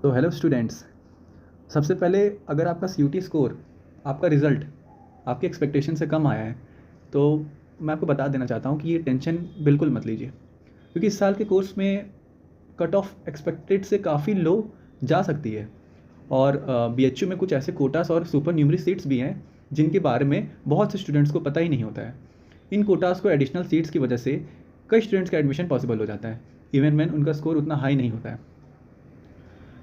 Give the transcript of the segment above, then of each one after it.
तो hello students. सबसे पहले अगर आपका सीयूटी स्कोर, आपका रिज़ल्ट आपकी एक्सपेक्टेशन से कम आया है तो मैं आपको बता देना चाहता हूँ कि ये टेंशन बिल्कुल मत लीजिए, क्योंकि इस साल के कोर्स में कट ऑफ एक्सपेक्टेड से काफ़ी लो जा सकती है। और बीएचयू में कुछ ऐसे कोटास और सुपर न्यूमरी सीट्स भी हैं जिनके बारे में बहुत से स्टूडेंट्स को पता ही नहीं होता है। इन कोटास को एडिशनल सीट्स की वजह से कई स्टूडेंट्स का एडमिशन पॉसिबल हो जाता है, इवन व्हेन उनका स्कोर उतना हाई नहीं होता है।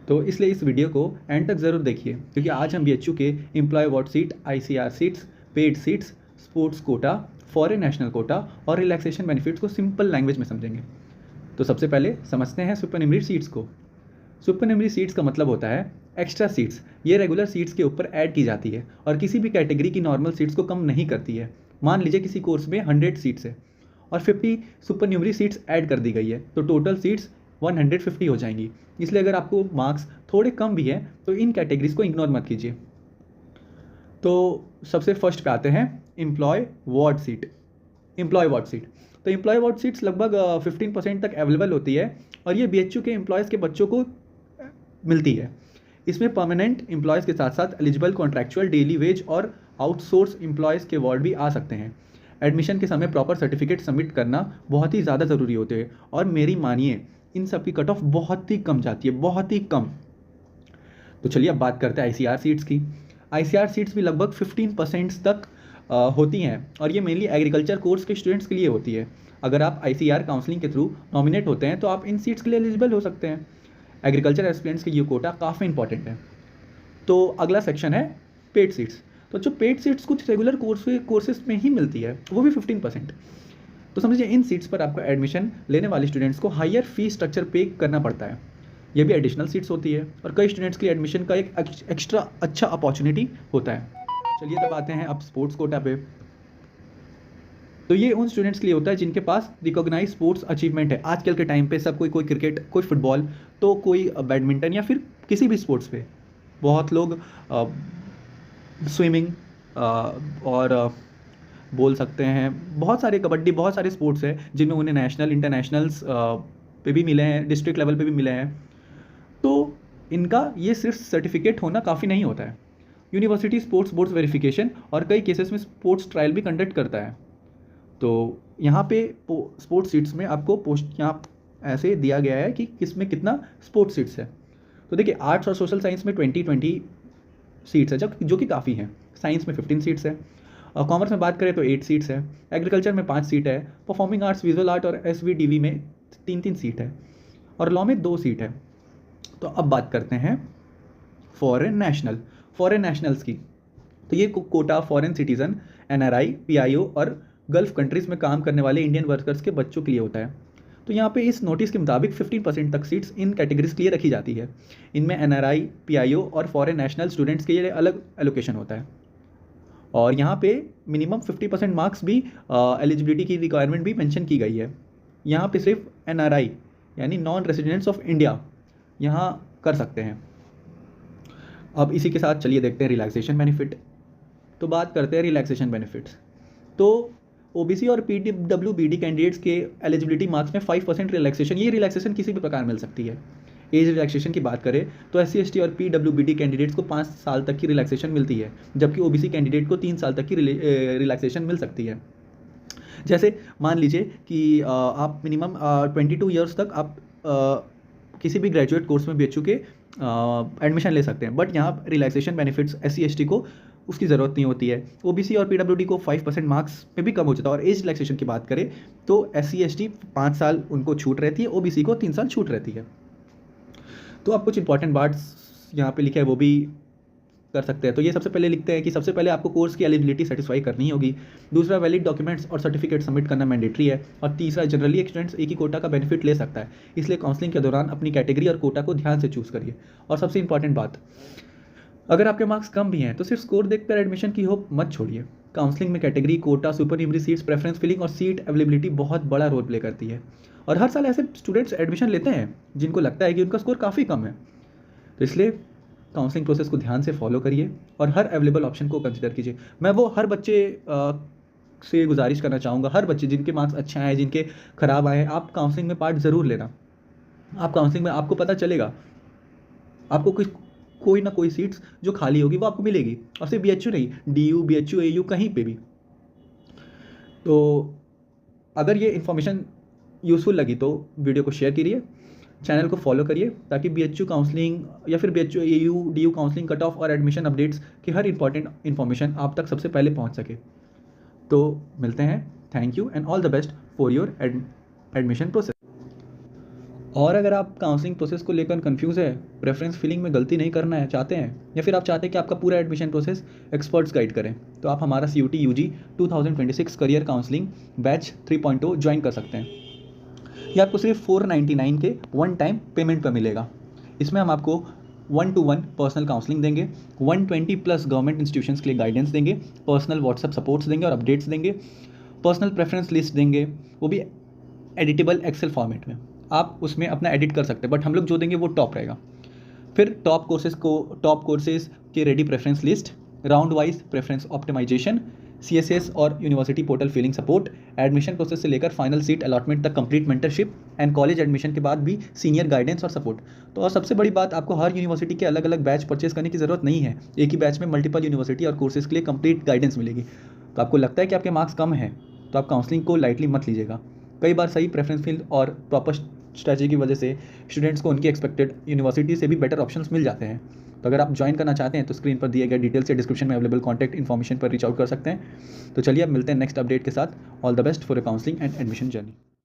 तो इसलिए इस वीडियो को एंड तक ज़रूर देखिए, क्योंकि आज हम बीएचयू के employ award seat, ICR seats, paid seats, sports quota, foreign national quota और रिलैक्सेशन बेनिफिट्स को सिंपल लैंग्वेज में समझेंगे। तो सबसे पहले समझते हैं सुपरन्यूमरी सीट्स को। सुपरन्यूमरी सीट्स का मतलब होता है एक्स्ट्रा सीट्स। ये रेगुलर सीट्स के ऊपर ऐड की जाती है और किसी भी कैटेगरी की नॉर्मल सीट्स को कम नहीं करती है। मान लीजिए किसी कोर्स में 100 सीट्स है और 50 सुपरन्यूमरी सीट्स ऐड कर दी गई है, तो टोटल सीट्स 150 हो जाएंगी। इसलिए अगर आपको मार्क्स थोड़े कम भी हैं तो इन कैटेगरीज को इग्नोर मत कीजिए। तो सबसे फर्स्ट पे आते हैं employ ward seat. Employ ward seat, तो एम्प्लॉय वार्ड सीट्स लगभग 15% तक अवेलेबल होती है और ये बीएचयू के एम्प्लॉयज़ के बच्चों को मिलती है। इसमें परमानेंट एम्प्लॉयज़ के साथ साथ एलिजिबल कॉन्ट्रैक्चुअल, डेली वेज और आउटसोर्स एम्प्लॉयज़ के वार्ड भी आ सकते हैं। एडमिशन के समय प्रॉपर सर्टिफिकेट सबमिट करना बहुत ही ज़्यादा ज़रूरी होते हैं और मेरी मानिए इन सब की कट ऑफ बहुत ही कम जाती है, बहुत ही कम। तो चलिए अब बात करते हैं आईसीआर सीट्स की। आईसीआर सीट्स भी लगभग 15% तक होती हैं और ये मेनली एग्रीकल्चर कोर्स के स्टूडेंट्स के लिए होती है। अगर आप आईसीआर काउंसलिंग के थ्रू नॉमिनेट होते हैं तो आप इन सीट्स के लिए एलिजिबल हो सकते हैं। एग्रीकल्चर एस्पिरेंट्स के ये कोटा काफ़ी इंपॉर्टेंट है। तो अगला सेक्शन है पेड सीट्स। तो जो पेड सीट्स कुछ रेगुलर कोर्सेज में ही मिलती है, वो भी 15%। तो समझिए इन सीट्स पर आपको एडमिशन लेने वाले स्टूडेंट्स को हायर फी स्ट्रक्चर पे करना पड़ता है। ये भी एडिशनल सीट्स होती है और कई स्टूडेंट्स के लिए एडमिशन का एक एक्स्ट्रा अच्छा अपॉर्चुनिटी होता है। चलिए तब आते हैं अब स्पोर्ट्स कोटा पे। तो ये उन स्टूडेंट्स के लिए होता है जिनके पास रिकॉग्नाइज स्पोर्ट्स अचीवमेंट है। आजकल के टाइम पे सब कोई क्रिकेट, कोई फुटबॉल, तो कोई बैडमिंटन या फिर किसी भी स्पोर्ट्स पे। बहुत लोग स्विमिंग और बोल सकते हैं बहुत सारे, कबड्डी, बहुत सारे स्पोर्ट्स हैं जिनमें उन्हें नेशनल, इंटरनेशनल्स पे भी मिले हैं, डिस्ट्रिक्ट लेवल पे भी मिले हैं। तो इनका ये सिर्फ सर्टिफिकेट होना काफ़ी नहीं होता है। यूनिवर्सिटी स्पोर्ट्स बोर्ड्स वेरिफिकेशन और कई केसेस में स्पोर्ट्स ट्रायल भी कंडक्ट करता है। तो यहाँ पे स्पोर्ट्स सीट्स में आपको पोस्ट यहाँ ऐसे दिया गया है कि किस में कितना स्पोर्ट्स सीट्स है। तो देखिए आर्ट्स और सोशल साइंस में 20 सीट्स है, जो कि काफ़ी हैं। साइंस में 15 सीट्स है। कॉमर्स में बात करें तो 8 सीट्स है। एग्रीकल्चर में 5 सीट है। परफॉर्मिंग आर्ट्स, विजुअल आर्ट और एसवीडीवी में 3 सीट है और लॉ में 2 सीट है। तो अब बात करते हैं फॉरेन नेशनल्स की। तो ये quota foreign citizen, NRI, PIO और गल्फ कंट्रीज़ में काम करने वाले इंडियन वर्कर्स के बच्चों के लिए होता है। तो यहाँ पे इस नोटिस के मुताबिक 15% तक सीट्स इन कैटेगरीज के लिए रखी जाती है। इनमें एनआरआई, पीआईओ और फॉरेन नेशनल स्टूडेंट्स के लिए अलग एलोकेशन होता है और यहाँ पे मिनिमम 50% मार्क्स भी एलिजिबिलिटी की रिक्वायरमेंट भी मेंशन की गई है। यहाँ पे सिर्फ एनआरआई यानी नॉन रेजिडेंट्स ऑफ इंडिया यहाँ कर सकते हैं। अब इसी के साथ चलिए देखते हैं रिलैक्सेशन बेनिफिट। तो बात करते हैं रिलैक्सेशन बेनिफिट्स। तो ओबीसी और पीडब्ल्यूबीडी कैंडिडेट्स के एलिजिबिलिटी मार्क्स में 5% रिलैक्सेशन, ये रिलैक्सेशन किसी भी प्रकार मिल सकती है। एज रिलैक्सेशन की बात करें तो एससी, एसटी और पीडब्ल्यूबीडी कैंडिडेट्स को 5 साल तक की रिलैक्सेशन मिलती है, जबकि ओबीसी कैंडिडेट को 3 साल तक की रिलैक्सेशन मिल सकती है। जैसे मान लीजिए कि आप मिनिमम 22 ईयर्स तक आप किसी भी ग्रेजुएट कोर्स में बीएचयू के एडमिशन ले सकते हैं, बट यहाँ रिलैक्सेशन बेनिफिट्स एससी, एसटी को उसकी ज़रूरत नहीं होती है। ओबीसी और पीडब्ल्यूडी को 5% मार्क्स पे भी कम हो जाता है। और एज रिलैक्सेशन की बात करें तो एससी, एसटी 5 साल उनको छूट रहती है, ओबीसी को 3 साल छूट रहती है। तो आप कुछ इंपॉर्टेंट बार्ड्स यहाँ पे लिखे हैं वो भी कर सकते हैं। तो ये सबसे पहले लिखते हैं कि सबसे पहले आपको कोर्स की एलिजिबिलिटी सेटिस्फाई करनी होगी। दूसरा, वैलिड डॉक्यूमेंट्स और सर्टिफिकेट सबमिट करना मैंडेटरी है। और तीसरा, जनरली एक स्टूडेंट्स एक ही कोटा का बेनिफिट ले सकता है, इसलिए काउंसलिंग के दौरान अपनी कैटेगरी और कोटा को ध्यान से चूज़ करिए। और सबसे इंपॉर्टेंट बात, अगर आपके मार्क्स कम भी हैं तो सिर्फ स्कोर देखकर एडमिशन की होप मत छोड़िए। काउंसलिंग में category, quota, supernumerary seats, preference filling और सीट अवेलेबिलिटी बहुत बड़ा रोल प्ले करती है। और हर साल ऐसे स्टूडेंट्स एडमिशन लेते हैं जिनको लगता है कि उनका स्कोर काफ़ी कम है। तो इसलिए काउंसलिंग प्रोसेस को ध्यान से फॉलो करिए और हर अवेलेबल ऑप्शन को कंसिडर कीजिए। मैं वो हर बच्चे से गुजारिश करना चाहूँगा, हर बच्चे जिनके मार्क्स अच्छे आए, जिनके ख़राब आए, आप काउंसलिंग में पार्ट ज़रूर लेना। आप काउंसलिंग में आपको पता चलेगा आपको कोई ना कोई सीट्स जो खाली होगी वो आपको मिलेगी, और सिर्फ BHU नहीं, DU BHU AU कहीं पे भी। तो अगर ये इन्फॉर्मेशन यूज़फुल लगी तो वीडियो को शेयर करिए, चैनल को फॉलो करिए, ताकि BHU काउंसलिंग या फिर BHU AU DU counselling cut off और एडमिशन अपडेट्स की हर इंपॉर्टेंट इन्फॉर्मेशन आप तक सबसे पहले पहुंच सके। तो मिलते हैं, thank you and all the best for your admission process. और अगर आप काउंसलिंग प्रोसेस को लेकर कंफ्यूज है, प्रेफरेंस फिलिंग में गलती नहीं करना है चाहते हैं, या फिर आप चाहते हैं कि आपका पूरा एडमिशन प्रोसेस एक्सपर्ट्स गाइड करें, तो आप हमारा CUT UG 2026 career counselling batch 3.0 join कर सकते हैं। ये आपको सिर्फ 499 के वन टाइम पेमेंट पर मिलेगा। इसमें हम आपको 1-to-1 पर्सनल काउंसलिंग देंगे, 120+ गवर्नमेंट इंस्टीट्यूशंस के लिए गाइडेंस देंगे, पर्सनल व्हाट्सएप सपोर्ट्स देंगे और अपडेट्स देंगे, पर्सनल प्रेफरेंस लिस्ट देंगे, वो भी एडिटेबल एक्सेल फॉर्मेट में। आप उसमें अपना एडिट कर सकते हैं, बट हम लोग जो देंगे वो टॉप रहेगा। फिर टॉप कोर्सेज के ready preference list, round wise preference optimization, CSS और university portal filling support, admission process से लेकर फाइनल सीट अलॉटमेंट तक complete mentorship, and college admission के बाद भी सीनियर गाइडेंस और सपोर्ट। तो और सबसे बड़ी बात, आपको हर यूनिवर्सिटी के अलग अलग बैच परचेज करने की ज़रूरत नहीं है, एक ही बैच में मल्टीपल यूनिवर्सिटी और कोर्सेज के लिए कंप्लीट गाइडेंस मिलेगी। तो आपको लगता है कि आपके मार्क्स कम हैं, तो आप काउंसलिंग को लाइटली मत लीजिएगा। कई बार सही प्रेफरेंस फील्ड और प्रॉपर स्ट्रैटेजी की वजह से स्टूडेंट्स को उनकी एक्सपेक्टेड यूनिवर्सिटी से भी बेटर ऑप्शंस मिल जाते हैं। तो अगर आप ज्वाइन करना चाहते हैं तो स्क्रीन पर दिए गए डिटेल्स या डिस्क्रिप्शन में अवेलेबल कॉन्टैक्ट इन्फॉर्मेशन पर रीच आउट कर सकते हैं। तो चलिए अब मिलते हैं नेक्स्ट अपडेट के साथ। All the best for a counselling and admission journey.